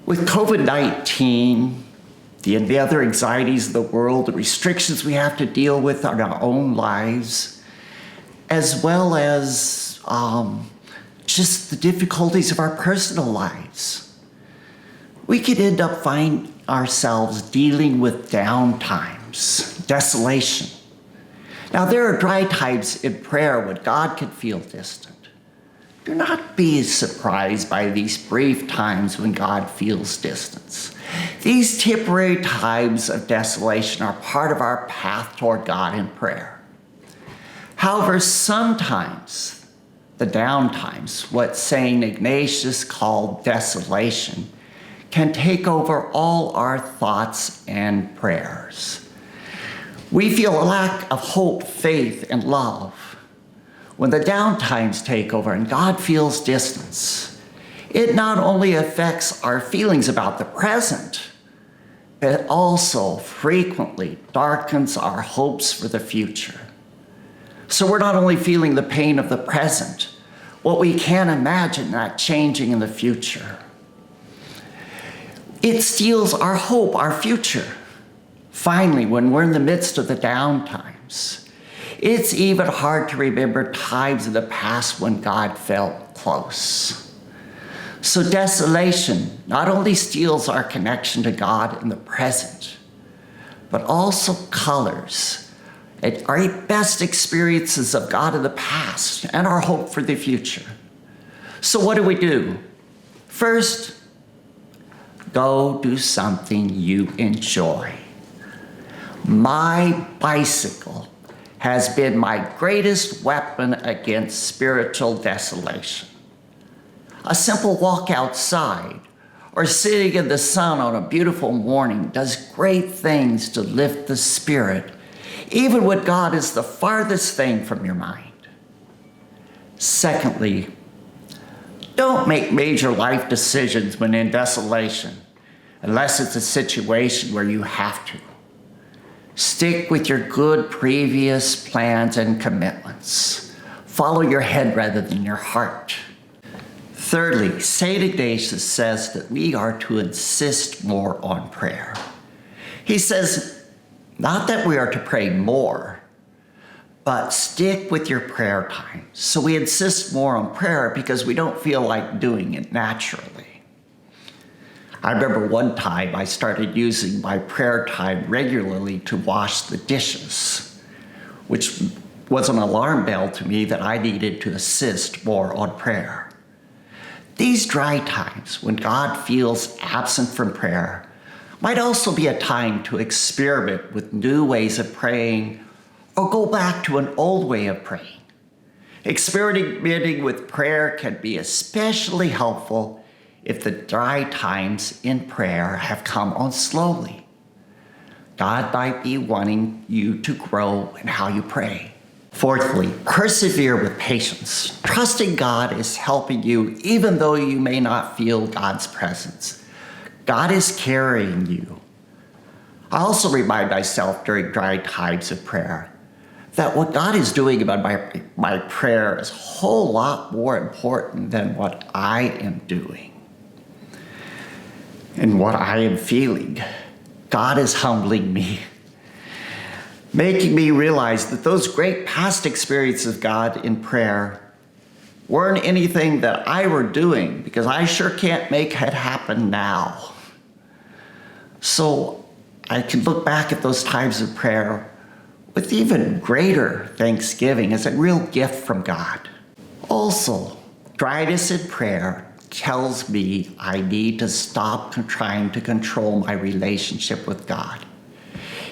With COVID-19, the other anxieties of the world, the restrictions we have to deal with in our own lives, as well as just the difficulties of our personal lives, we could end up finding ourselves dealing with downtimes, desolation. Now, there are dry times in prayer when God can feel distant. Do not be surprised by these brief times when God feels distance. These temporary times of desolation are part of our path toward God in prayer. However, sometimes the downtimes, what Saint Ignatius called desolation, can take over all our thoughts and prayers. We feel a lack of hope, faith, and love. When the downtimes take over and God feels distance, it not only affects our feelings about the present, but it also frequently darkens our hopes for the future. So we're not only feeling the pain of the present, what we can't imagine that changing in the future. It steals our hope, our future. Finally, when we're in the midst of the downtimes, it's even hard to remember times in the past when God felt close. So desolation not only steals our connection to God in the present, but also colors our best experiences of God in the past and our hope for the future. So what do? First, go do something you enjoy. My bicycle has been my greatest weapon against spiritual desolation. A simple walk outside or sitting in the sun on a beautiful morning does great things to lift the spirit, even when God is the farthest thing from your mind. Secondly, don't make major life decisions when in desolation, unless it's a situation where you have to. Stick with your good previous plans and commitments. Follow your head rather than your heart. Thirdly, St. Ignatius says that we are to insist more on prayer. He says, not that we are to pray more, but stick with your prayer time. So we insist more on prayer because we don't feel like doing it naturally. I remember one time I started using my prayer time regularly to wash the dishes, which was an alarm bell to me that I needed to insist more on prayer. These dry times when God feels absent from prayer might also be a time to experiment with new ways of praying or go back to an old way of praying. Experimenting with prayer can be especially helpful if the dry times in prayer have come on slowly. God might be wanting you to grow in how you pray. Fourthly, persevere with patience. Trusting God is helping you even though you may not feel God's presence. God is carrying you. I also remind myself during dry times of prayer that what God is doing about my prayer is a whole lot more important than what I am doing and what I am feeling. God is humbling me, making me realize that those great past experiences of God in prayer weren't anything that I were doing, because I sure can't make it happen now. So I can look back at those times of prayer with even greater thanksgiving as a real gift from God. Also, dryness in prayer tells me I need to stop trying to control my relationship with God.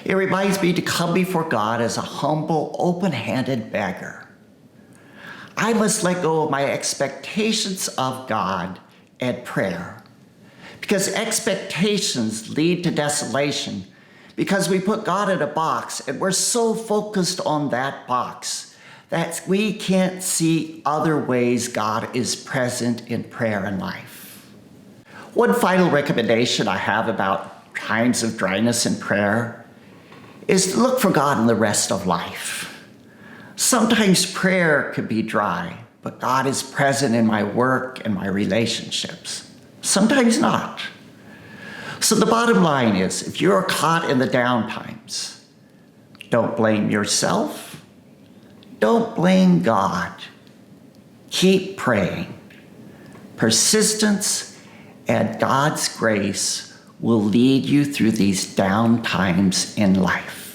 It reminds me to come before God as a humble, open-handed beggar. I must let go of my expectations of God and prayer, because expectations lead to desolation, because we put God in a box and we're so focused on that box that we can't see other ways God is present in prayer and life. One final recommendation I have about times of dryness in prayer is to look for God in the rest of life. Sometimes prayer can be dry, but God is present in my work and my relationships. Sometimes not. So the bottom line is, if you're caught in the down times, don't blame yourself. Don't blame God. Keep praying. Persistence and God's grace will lead you through these down times in life.